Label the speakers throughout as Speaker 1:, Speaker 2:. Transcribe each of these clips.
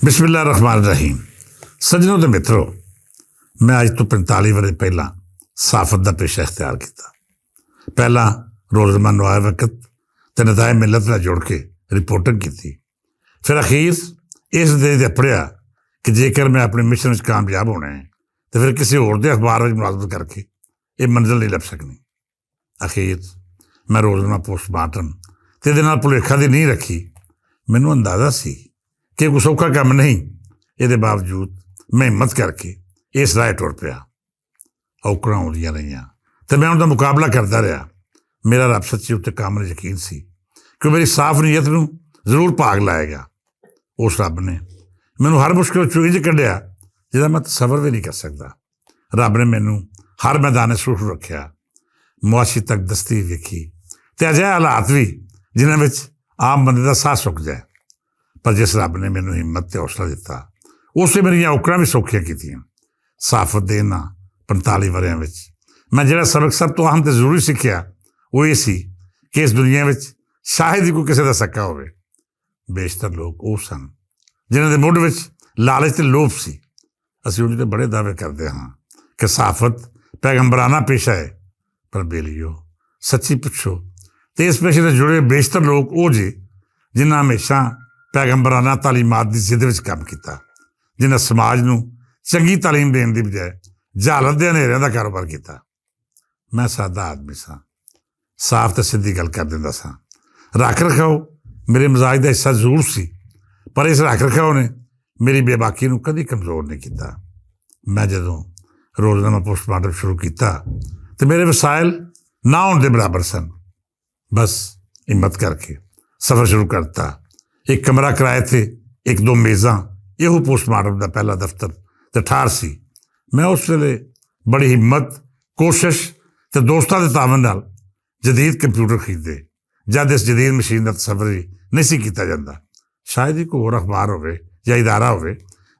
Speaker 1: बिस्मिल्लाह रहमान रहीम। सज्जनों ते मित्रों, मैं अज तो 45 वरे पहला सहाफत का पेशा इख्तियार किया। पहला रोज़नामा नवाए वक्त ते नताए मिलत नाल जुड़ के रिपोर्टिंग की। फिर अखीर इस दे पढ़िया कि जेकर मैं अपने मिशन में कामयाब होना है तो फिर किसी होर दे अखबार में मुलाजमत करके ये मंजिल नहीं लभ सकनी। अखीर मैं रोज़नामा पोस्टमार्टम ते इहदे नाल भुलेखा दी नहीं रखी। मैनूं अंदाज़ा सी कि कोई सौखा काम नहीं। ये बावजूद मैं हिम्मत करके इस राह टुर पिया। औकड़ां आउंदियां रहियां तो मैं उनका मुकाबला करता रहा। मेरा रब सच्ची उत्ते कामल यकीन सी कि मेरी साफ नीयत नूं जरूर भाग लाएगा। उस रब ने मैनूं हर मुश्किल चों इंज कढ़िया जिहदा मैं तसव्वुर भी नहीं कर सकता। रब ने मैनूं हर मैदान सुरख रखिया, मुआशी तक दस्ती वेखी ते अजिहे हालात भी जिन्हां विच आम बंदे दा साह सुक जाए। पर जिस रब ने मैनूं हिम्मत ते हौसला दिता उसने मेरियां औकड़ां भी सौखियां कीतियां। सहाफत दे इन्हां 45 वरियां विच मैं जिहड़ा सबक सब तो अहम ते जरूरी सिੱਖਿਆ वो ये सी कि इस दुनिया विच शायद ही कोई किसी का सक्का होवे। बेशतर लोग वो सन जिन्हां दे मुੱਢ विच लालच ते लोभ सी। असीं उन्हें बड़े दावे करते हाँ कि सहाफत पैगंबराना पेशा है, पर बेलियो सच्ची पुछो तो इस पेशे से जुड़े बेशतर लोग वो जे जिन्हां हमेशा पैगंबराना तालीमात की जिद में काम किया, जिन्हें समाज नूं चंगी तालीम देने की बजाय जहालत के हनेरियां का कारोबार किया। मैं सादा आदमी सा, साफ तो सीधी गल कर दिंदा सा। रख रखाओ मेरे मजाज का हिस्सा जरूर सी, पर इस रख रखाओ ने मेरी बेबाकी नूं कदी कमज़ोर नहीं किया। मैं जदों रोज़नामा पोस्टमार्टम शुरू किया तो मेरे वसाइल ना होने के बराबर सन। बस हिम्मत करके सफ़र शुरू करता। एक कमरा किराए थे, 1-2 मेज़ां, यो पोस्टमार्टम का पहला दफ्तर तो ठार सी। मैं उस वेले बड़ी हिम्मत कोशिश तो दोस्तों के तावन नाल जदीद कंप्यूटर खरीदे जब इस जदीद मशीन का तसव्वुर ही नहीं सी कीता जांदा। शायद ही कोई होर अखबार होवे या इदारा होवे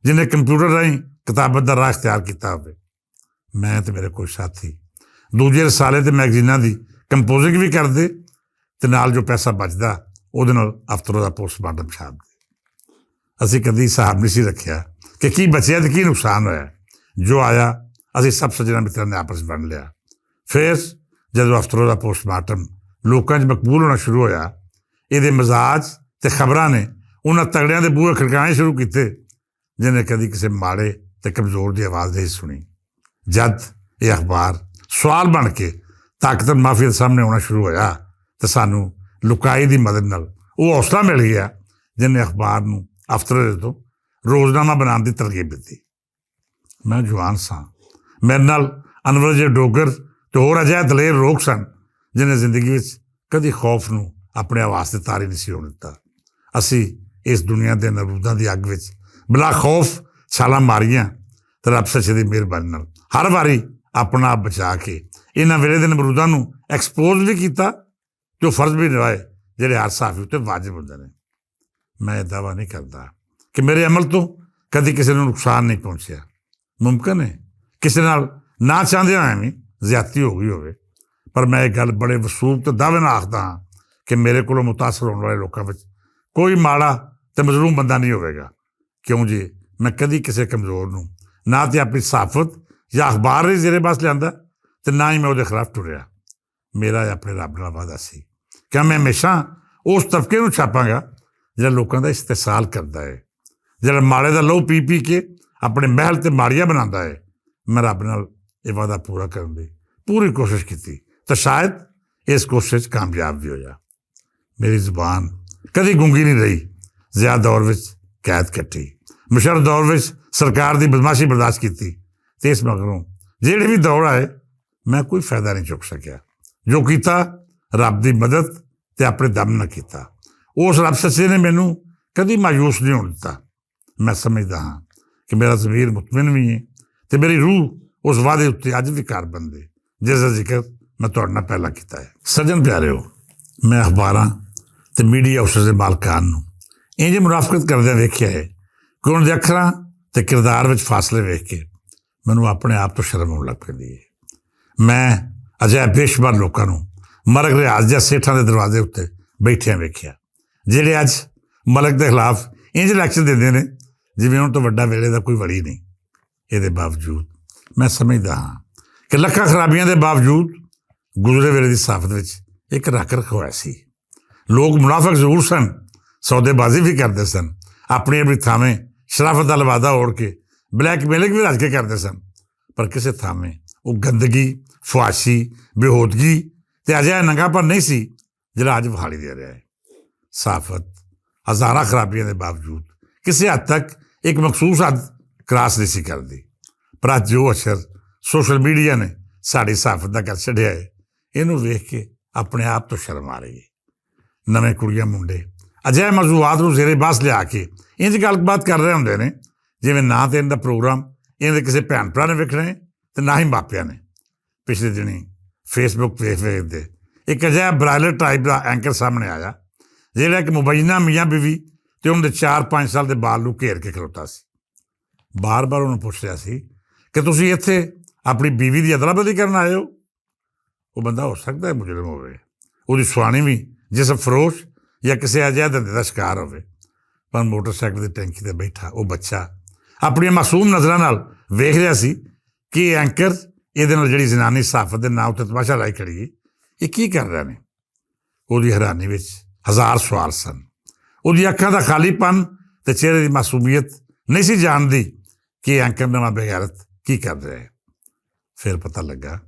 Speaker 1: जिन्हें कंप्यूटर राहीं किताबत का राह इख्तियार किया होवे। मैं तो मेरे कोई साथी दूजे रसाले ते मैगजीनां दी कंपोजिंग भी करदे ते नाल जो पैसा बचदा ਉਹਦੇ ਨਾਲ ਅਫਤਰੋ ਦਾ ਪੋਸਟਮਾਰਟਮ ਛਾਪਦੇ। ਅਸੀਂ ਕਦੀ ਹਿਸਾਬ ਨਹੀਂ ਸੀ ਰੱਖਿਆ ਕਿ ਕੀ ਬਚਿਆ ਤੇ ਕੀ ਨੁਕਸਾਨ ਹੋਇਆ। ਜੋ ਆਇਆ ਅਸੀਂ ਸਭ ਸੱਜਣਾ ਮਿੱਤਰਾਂ ਨੇ ਆਪਸ ਵੰਡ ਲਿਆ। ਫਿਰ ਜਦੋਂ ਅਫਤਰੋ ਦਾ ਪੋਸਟਮਾਰਟਮ ਲੋਕਾਂ 'ਚ ਮਕਬੂਲ ਹੋਣਾ ਸ਼ੁਰੂ ਹੋਇਆ, ਇਹਦੇ ਮਜ਼ਾਜ ਤੇ ਖਬਰਾਂ ਨੇ ਉਹਨਾਂ ਤਗੜਿਆਂ ਦੇ ਬੂਹੇ ਖੜਕਾਣੇ ਸ਼ੁਰੂ ਕੀਤੇ ਜਿਹਨੇ ਕਦੀ ਕਿਸੇ ਮਾੜੇ ਤੇ ਕਮਜ਼ੋਰ ਦੀ ਆਵਾਜ਼ ਨਹੀਂ ਸੁਣੀ। ਜਦ ਇਹ ਅਖਬਾਰ ਸਵਾਲ ਬਣ ਕੇ ਤਾਕਤਵਰ ਮਾਫੀਆ ਦੇ ਸਾਹਮਣੇ ਆਉਣਾ ਸ਼ੁਰੂ ਹੋਇਆ ਤਾਂ ਸਾਨੂੰ लुकाई की मदद नाल वो हौसला मिल गया जिन्हें अखबार नूं अफतरे तो रोज़नामा बनाने की तरकीब दी। मैं जवान सा, मेरे नाल अनवर जे डोगर तो होर अजिहा दलेर लोग सन जिन्हें जिंदगी में कदी खौफ नूं अपने आवास से तारी नहीं सी होण दिता। असी इस दुनिया के नरूदां की अग विच बिला खौफ छालां मारियां तो रब सच्चे की मेहरबानी नाल हर वारी अपना आप बचा के इन्हां वेले दे नमरूदां नूं एक्सपोज भी किया जो फर्ज भी निभाए ਜਿਹੜੇ हर सहाफी उत्ते वाजिब होंदे ने। मैं दावा नहीं करता कि मेरे अमल तो कभी किसी को नुकसान नहीं पहुँचया। मुमकिन है किसी नाल ना चाहते होए भी ज्यादती हो गई होवे, पर मैं एक गल बड़े वसूब तो दावे नाल आखदा हाँ कि मेरे को मुतासर होने वाले लोगों में कोई माड़ा तो मजलूम बंदा नहीं होगा। क्यों जी मैं कभी किसी कमज़ोर नूं ना तो अपनी सहाफत या अखबार ही जेरे पास लिया तो ना ही मैं वो खिलाफ टुरिया। मेरा अपने रब नाल वादा सी कि मैं हमेशा उस तबके को छापांगा जो लोगों का इस्तेसाल करता है, जो माड़े का लहू पी के अपने महल ते माड़ियां बनाता है। मैं रब नाल ये वादा पूरा करने की पूरी कोशिश की तो शायद इस कोशिश कामयाब भी होया। मेरी जुबान कभी गूंगी नहीं रही। ज़्यादा दौर में कैद कट्टी, मुशर्रफ दौर में सरकार की बदमाशी बर्दाश्त की तो इस मगरों जेड़े भी दौड़ आए मैं कोई फायदा नहीं चुक सकिया। जो किया रब की मदद ते अपने दम न किया। उस रब सच्चे ने मैनू कभी मायूस नहीं होने दिता। मैं समझदा हाँ कि मेरा ज़मीर मुतमिन भी है तो मेरी रूह उस वादे उत्ते अज भी कार बनदे जिसका जिक्र मैं तुहाडे नाल पहला किया है। सज्जन प्यारे हो, मैं अखबारां ते मीडिया हाउसेस के मालकान नूं इंज मुनाफकत करदे वेखिया है कि उन्हां दे अखरां ते किरदार विच फासले वेख के मैनू अपने आप तो शर्म आउण लग पैंदी है। मैं अजिहे बेशुमार लोगों नूं मलक रियाज या सेठां के दरवाजे उत्ते बैठिया वेखिया जिहड़े अज मलक के खिलाफ इंज इलैक्शन देंदे ने ਜਿਵੇਂ ਉਹਨਾਂ ਤੋਂ ਵੱਡਾ ਵੇਲੇ ਦਾ ਕੋਈ ਵਲੀ ਨਹੀਂ। ਇਹਦੇ ਬਾਵਜੂਦ ਮੈਂ ਸਮਝਦਾ ਹਾਂ ਕਿ ਲੱਖਾਂ ਖਰਾਬੀਆਂ ਦੇ ਬਾਵਜੂਦ ਗੁਜ਼ਰੇ ਵੇਲੇ ਦੀ ਸਾਫਤ ਵਿੱਚ ਇੱਕ ਰੱਖ ਰਖਵਾਇਆ ਸੀ। ਲੋਕ ਮੁਨਾਫਿਕ ਜ਼ਰੂਰ ਸਨ, ਸੌਦੇਬਾਜ਼ੀ ਵੀ ਕਰਦੇ ਸਨ, ਆਪਣੀ ਆਪਣੀ ਥਾਵੇਂ ਸ਼ਰਾਫਤ ਦਾ ਲਵਾਦਾ ਓੜ ਕੇ ਬਲੈਕਮੇਲਿੰਗ ਵੀ ਰੱਜ ਕੇ ਕਰਦੇ ਸਨ, ਪਰ ਕਿਸੇ ਥਾਵੇਂ ਉਹ ਗੰਦਗੀ, ਫੁਆਸ਼ੀ, ਬੇਹੋਦਗੀ ਤੇ ਅਜਿਹਾ ਨੰਗਾਪਨ ਨਹੀਂ ਸੀ ਜਿਹੜਾ ਅੱਜ ਵਿਖਾਈ ਦੇ ਰਿਹਾ ਹੈ। ਸਾਫਤ ਹਜ਼ਾਰਾਂ ਖਰਾਬੀਆਂ ਦੇ ਬਾਵਜੂਦ ਕਿਸੇ ਹੱਦ ਤੱਕ ਇੱਕ ਮਖਸੂਸ ਹੱਦ ਕਰਾਸ ਨਹੀਂ ਸੀ ਕਰਦੀ। ਪਰ ਅੱਜ ਜੋ ਅਸਰ ਸੋਸ਼ਲ ਮੀਡੀਆ ਨੇ ਸਾਡੀ ਸਾਫਤ ਦਾ ਕਰ ਛੱਡਿਆ ਹੈ, ਇਹਨੂੰ ਵੇਖ ਕੇ ਆਪਣੇ ਆਪ ਤੋਂ ਸ਼ਰਮ ਆ ਰਹੀ ਹੈ। ਨਵੇਂ ਕੁੜੀਆਂ ਮੁੰਡੇ ਅਜਿਹੇ ਮੌਜ਼ੂਆਤ ਨੂੰ ਜ਼ੇਰੇ ਬਾਸ ਲਿਆ ਕੇ ਇੰਝ ਗੱਲਬਾਤ ਕਰ ਰਹੇ ਹੁੰਦੇ ਨੇ ਜਿਵੇਂ ਨਾ ਤਾਂ ਇਹਨਾਂ ਦਾ ਪ੍ਰੋਗਰਾਮ ਇਹਦੇ ਕਿਸੇ ਭੈਣ ਭਰਾ ਨੇ ਵੇਖਣਾ ਹੈ ਤੇ ਨਾ ਹੀ ਮਾਪਿਆਂ ਨੇ। ਪਿਛਲੇ ਦਿਨੀ ਫੇਸਬੁੱਕ ਵੇਖਦੇ ਇੱਕ ਅਜਿਹਾ ਬਰਾਇਲਰ ਟਾਈਪ ਦਾ ਐਂਕਰ ਸਾਹਮਣੇ ਆਇਆ ਜਿਹੜਾ ਇੱਕ ਮੁਬੈਨਾ ਮੀਆਂ ਬੀਵੀ ਤੇ ਉਹਨਾਂ ਦੇ 4-5 ਸਾਲ ਦੇ ਬਾਲ ਨੂੰ ਘੇਰ ਕੇ ਖਲੋਤਾ ਸੀ। ਬਾਰ-ਬਾਰ ਉਹਨੂੰ ਪੁੱਛ ਰਿਹਾ ਸੀ ਕਿ ਤੁਸੀਂ ਇੱਥੇ ਆਪਣੀ ਬੀਵੀ ਦੀ ਅਦਲਾ ਬਦਲੀ ਕਰਨ ਆਏ ਹੋ। ਉਹ ਬੰਦਾ ਹੋ ਸਕਦਾ ਹੈ ਮੁਜਰਮ ਹੋਵੇ, ਉਹਦੀ ਸੁਆਣੀ ਵੀ ਜਿਸਮ ਫਰੋਸ਼ ਜਾਂ ਕਿਸੇ ਅਜਿਹੇ ਧੰਦੇ ਦਾ ਸ਼ਿਕਾਰ ਹੋਵੇ, ਪਰ ਮੋਟਰਸਾਈਕਲ ਦੀ ਟੈਂਕੀ 'ਤੇ ਬੈਠਾ ਉਹ ਬੱਚਾ ਆਪਣੀਆਂ ਮਾਸੂਮ ਨਜ਼ਰਾਂ ਨਾਲ ਵੇਖ ਰਿਹਾ ਸੀ ਕਿ ਇਹ ਐਂਕਰ ਇਹਦੇ ਨਾਲ ਜਿਹੜੀ ਜ਼ਨਾਨੀ ਸਾਫਤ ਦੇ ਨਾਂ ਉੱਤੇ ਤਮਾਸ਼ਾ ਲਾਈ ਖੜੀ, ਇਹ ਕੀ ਕਰ ਰਹੇ ਨੇ। ਉਹਦੀ ਹੈਰਾਨੀ ਵਿੱਚ ਹਜ਼ਾਰ ਸਵਾਲ ਸਨ। ਉਹਦੀ ਅੱਖਾਂ ਦਾ ਖਾਲੀਪਨ ਤੇ ਚਿਹਰੇ ਦੀ ਮਾਸੂਮੀਅਤ ਨਹੀਂ ਸੀ ਜਾਣਦੀ ਕਿ ਇਹ ਐਂਕਰ ਨਵਾਂ ਬੇਗੈਰਤ ਕੀ ਕਰ ਰਿਹਾ ਹੈ। ਫਿਰ ਪਤਾ ਲੱਗਾ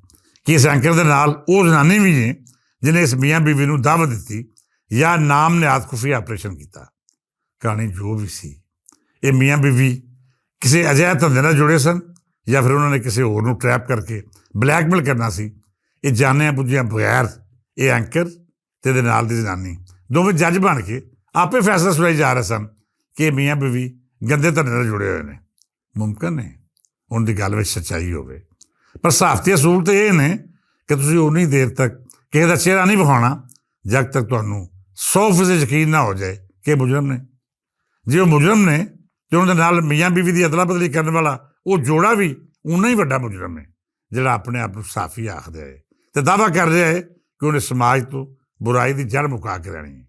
Speaker 1: ਕਿ ਇਸ ਐਂਕਰ ਦੇ ਨਾਲ ਉਹ ਜ਼ਨਾਨੀ ਵੀ ਹੈ ਜਿਹਨੇ ਇਸ ਮੀਆਂ ਬੀਵੀ ਨੂੰ ਦਾਵਤ ਦਿੱਤੀ ਜਾਂ ਨਾਮ ਨਿਹਾਤ ਖੁਫੀਆ ਆਪਰੇਸ਼ਨ ਕੀਤਾ। ਕਹਾਣੀ ਜੋ ਵੀ ਸੀ, ਇਹ ਮੀਆਂ ਬੀਵੀ ਕਿਸੇ ਅਜਿਹੇ ਧੰਦੇ ਨਾਲ ਜੁੜੇ ਸਨ ਜਾਂ ਫਿਰ ਉਹਨਾਂ ਨੇ ਕਿਸੇ ਹੋਰ ਨੂੰ ਟਰੈਪ ਕਰਕੇ ਬਲੈਕਮੇਲ ਕਰਨਾ ਸੀ। ਇਹ ਜਾਣਿਆ ਬੁੱਝਿਆ ਬਗੈਰ ਇਹ ਐਂਕਰ ਤੇ ਇਹਦੇ ਨਾਲ ਦੀ ਜ਼ਨਾਨੀ ਦੋਵੇਂ ਜੱਜ ਬਣ ਕੇ ਆਪੇ ਫੈਸਲਾ ਸੁਣਾਈ ਜਾ ਰਹੇ ਸਨ ਕਿ ਇਹ ਮੀਆਂ ਬੀਵੀ ਗੰਦੇ ਧੰਦੇ ਨਾਲ ਜੁੜੇ ਹੋਏ ਨੇ। ਮੁਮਕਿਨ ਹੈ ਉਹਨਾਂ ਦੀ ਗੱਲ ਵਿੱਚ ਸੱਚਾਈ ਹੋਵੇ, ਪਰ ਸਾਫਤੀ ਅਸੂਲ ਤਾਂ ਇਹ ਨੇ ਕਿ ਤੁਸੀਂ ਉਨੀ ਦੇਰ ਤੱਕ ਕਿਸੇ ਦਾ ਚਿਹਰਾ ਨਹੀਂ ਵਿਖਾਉਣਾ ਜਦ ਤੱਕ ਤੁਹਾਨੂੰ 100% ਯਕੀਨ ਨਾ ਹੋ ਜਾਏ ਕਿ ਮੁਜਰਮ ਨੇ। ਜੇ ਉਹ ਮੁਜਰਮ ਨੇ ਤੇ ਉਹਨਾਂ ਦੇ ਨਾਲ ਮੀਆਂ ਬੀਵੀ ਦੀ ਅਦਲਾ ਬਦਲੀ ਕਰਨ ਵਾਲਾ ਉਹ ਜੋੜਾ ਵੀ ਉਨਾ ਹੀ ਵੱਡਾ ਮੁਜਰਮ ਹੈ ਜਿਹੜਾ ਆਪਣੇ ਆਪ ਨੂੰ ਸਾਫੀ ਆਖਦਾ ਹੈ ਤੇ ਦਾਅਵਾ ਕਰ ਰਿਹਾ ਹੈ ਕਿ ਉਹਨੇ ਸਮਾਜ ਤੋਂ ਬੁਰਾਈ ਦੀ ਜੜ ਮੁਕਾ ਕੇ ਰਹਿਣੀ ਹੈ।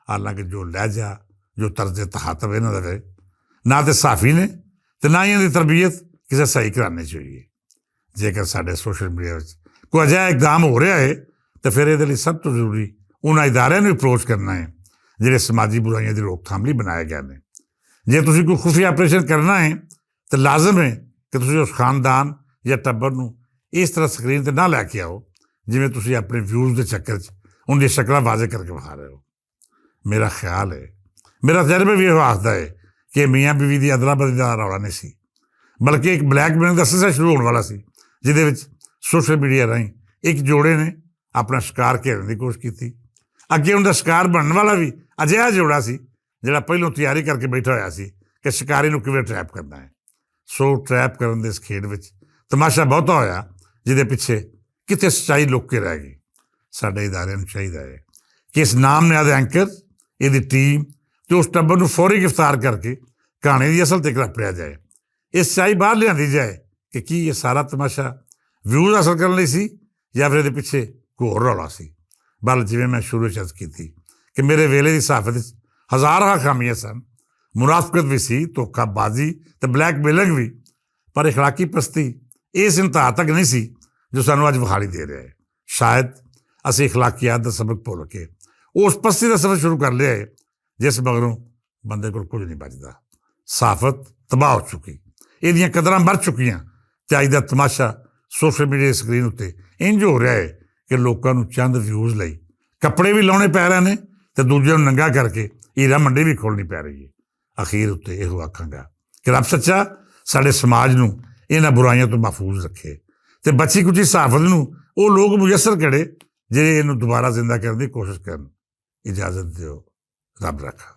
Speaker 1: ਹਾਲਾਂਕਿ ਜੋ ਲਹਿਜਾ, ਜੋ ਤਰਜ਼ ਤਹਾਤਬ ਇਹਨਾਂ ਦਾ ਹੈ, ਨਾ ਤਾਂ ਸਾਫੀ ਨੇ ਤੇ ਨਾ ਹੀ ਇਹਨਾਂ ਦੀ ਤਰਬੀਅਤ ਕਿਸੇ ਸਹੀ ਘਰਾਣੇ 'ਚ ਹੋਈ ਹੈ। ਜੇਕਰ ਸਾਡੇ ਸੋਸ਼ਲ ਮੀਡੀਆ ਵਿੱਚ ਕੋਈ ਅਜਿਹਾ ਇਕਦਾਮ ਹੋ ਰਿਹਾ ਹੈ ਤਾਂ ਫਿਰ ਇਹਦੇ ਲਈ ਸਭ ਤੋਂ ਜ਼ਰੂਰੀ ਉਹਨਾਂ ਇਦਾਰਿਆਂ ਨੂੰ ਅਪਰੋਚ ਕਰਨਾ ਹੈ ਜਿਹੜੇ ਸਮਾਜੀ ਬੁਰਾਈਆਂ ਦੀ ਰੋਕਥਾਮ ਲਈ ਬਣਾਏ ਗਏ ਨੇ। ਜੇ ਤੁਸੀਂ ਕੋਈ ਖੁਫੀਆ ਆਪਰੇਸ਼ਨ ਕਰਨਾ ਹੈ ਤਾਂ ਲਾਜ਼ਮ ਹੈ ਕਿ ਤੁਸੀਂ ਉਸ ਖਾਨਦਾਨ ਜਾਂ ਟੱਬਰ ਨੂੰ ਇਸ ਤਰ੍ਹਾਂ ਸਕਰੀਨ 'ਤੇ ਨਾ ਲੈ ਕੇ ਆਓ ਜਿਵੇਂ ਤੁਸੀਂ ਆਪਣੇ ਵਿਊਜ਼ ਦੇ ਚੱਕਰ 'ਚ ਉਹਨਾਂ ਦੀਆਂ ਸ਼ਕਲਾਂ ਵਾਜ਼ੇ ਕਰਕੇ ਵਿਖਾ ਰਹੇ ਹੋ। ਮੇਰਾ ਖਿਆਲ ਹੈ, ਮੇਰਾ ਤਜਰਬਾ ਵੀ ਇਹ ਆਖਦਾ ਹੈ ਕਿ ਮੀਆਂ ਬੀਵੀ ਦੀ ਅਦਲਾ ਬਦਲੀ ਦਾ ਰੌਲਾ ਨਹੀਂ ਸੀ, ਬਲਕਿ ਇੱਕ ਬਲੈਕਮੇਲਿੰਗ ਦਾ ਸਿਲਸਿਲਾ ਸ਼ੁਰੂ ਹੋਣ ਵਾਲਾ ਸੀ ਜਿਹਦੇ ਵਿੱਚ ਸੋਸ਼ਲ ਮੀਡੀਆ ਰਾਹੀਂ ਇੱਕ ਜੋੜੇ ਨੇ ਆਪਣਾ ਸ਼ਿਕਾਰ ਘੇਰਨ ਦੀ ਕੋਸ਼ਿਸ਼ ਕੀਤੀ। ਅੱਗੇ ਉਹਨਾਂ ਦਾ ਸ਼ਿਕਾਰ ਬਣਨ ਵਾਲਾ ਵੀ ਅਜਿਹਾ ਜੋੜਾ ਸੀ ਜਿਹੜਾ ਪਹਿਲੋਂ ਤਿਆਰੀ ਕਰਕੇ ਬੈਠਾ ਹੋਇਆ ਸੀ ਕਿ ਸ਼ਿਕਾਰੀ ਨੂੰ ਕਿਵੇਂ ਟਰੈਪ ਕਰਨਾ ਹੈ। ਸੋ ਟਰੈਪ ਕਰਨ ਦੇ ਇਸ ਖੇਡ ਵਿੱਚ ਤਮਾਸ਼ਾ ਬਹੁਤਾ ਹੋਇਆ ਜਿਹਦੇ ਪਿੱਛੇ ਕਿਤੇ ਸੱਚਾਈ ਲੁੱਕ ਕੇ ਰਹਿ ਗਈ। ਸਾਡੇ ਇਦਾਰਿਆਂ ਨੂੰ ਚਾਹੀਦਾ ਹੈ ਕਿ ਇਸ ਨਾਮ ਨਿਆਦ ਐਂਕਰ, ਇਹਦੀ ਟੀਮ ਤੇ ਉਸ ਟੱਬਰ ਨੂੰ ਫੌਰੀ ਗ੍ਰਿਫਤਾਰ ਕਰਕੇ ਕਹਾਣੀ ਦੀ ਅਸਲ 'ਤੇ ਘੜਪਿਆ ਜਾਏ। ਇਹ ਸੱਚਾਈ ਬਾਹਰ ਲਿਆਂਦੀ ਜਾਏ ਕਿ ਕੀ ਇਹ ਸਾਰਾ ਤਮਾਸ਼ਾ ਵਿਊਜ਼ ਹਾਸਲ ਕਰਨ ਲਈ ਸੀ ਜਾਂ ਫਿਰ ਇਹਦੇ ਪਿੱਛੇ ਕੋਈ ਹੋਰ ਰੌਲਾ ਸੀ। ਬਲ ਜਿਵੇਂ ਮੈਂ ਸ਼ੁਰੂ 'ਚ ਅਰਜ਼ ਕੀਤੀ ਕਿ ਮੇਰੇ ਵੇਲੇ ਦੀ ਸਾਫਤ ਵਿੱਚ ਹਜ਼ਾਰਾਂ ਖਾਮੀਆਂ ਸਨ, ਮੁਨਾਫਕਤ ਵੀ ਸੀ, ਧੋਖਾਬਾਜ਼ੀ ਤੇ ਬਲੈਕਮੇਲਿੰਗ ਵੀ, ਪਰ ਇਖਲਾਕੀ ਪਸਤੀ ਇਸ ਇੰਤਹਾ ਤੱਕ ਨਹੀਂ ਸੀ ਜੋ ਸਾਨੂੰ ਅੱਜ ਵਿਖਾਈ ਦੇ ਰਿਹਾ ਹੈ। ਸ਼ਾਇਦ ਅਸੀਂ ਇਖਲਾਕੀਆਤ ਦਾ ਸਬਕ ਭੁੱਲ ਕੇ ਉਸ ਪਸਤੀ ਦਾ ਸਫ਼ਰ ਸ਼ੁਰੂ ਕਰ ਲਿਆ ਹੈ ਜਿਸ ਮਗਰੋਂ ਬੰਦੇ ਕੋਲ ਕੁਝ ਨਹੀਂ ਬਚਦਾ। ਸਾਫਤ ਤਬਾਹ ਹੋ ਚੁੱਕੀ, ਇਹਦੀਆਂ ਕਦਰਾਂ ਮਰ ਚੁੱਕੀਆਂ ਤੇ ਅੱਜ ਦਾ ਤਮਾਸ਼ਾ ਸੋਸ਼ਲ ਮੀਡੀਆ ਸਕਰੀਨ ਉੱਤੇ ਇੰਝ ਹੋ ਰਿਹਾ ਹੈ ਕਿ ਲੋਕਾਂ ਨੂੰ ਚੰਦ ਵਿਊਜ਼ ਲਈ ਕੱਪੜੇ ਵੀ ਲਾਉਣੇ ਪੈ ਰਹੇ ਨੇ ਤੇ ਦੂਜਿਆਂ ਨੂੰ ਨੰਗਾ ਕਰਕੇ ਹੀਰਾ ਮੰਡੀ ਵੀ ਖੋਲ੍ਹਣੀ ਪੈ ਰਹੀ ਹੈ। ਅਖੀਰ ਉੱਤੇ ਇਹੋ ਆਖਾਂਗਾ ਕਿ ਰੱਬ ਸੱਚਾ ਸਾਡੇ ਸਮਾਜ ਨੂੰ ਇਹਨਾਂ ਬੁਰਾਈਆਂ ਤੋਂ ਮਹਿਫੂਜ਼ ਰੱਖੇ ਤੇ ਬਚੀ ਕੁਚੀ ਸਾਫਤ ਨੂੰ ਉਹ ਲੋਕ ਮੁਯੱਸਰ ਕਰੇ ਜਿਹੜੇ ਇਹਨੂੰ ਦੁਬਾਰਾ ਜ਼ਿੰਦਾ ਕਰਨ ਦੀ ਕੋਸ਼ਿਸ਼ ਕਰਨ। ਇਜਾਜ਼ਤ ਦਿਓ, ਰੱਬ ਰੱਖਾ।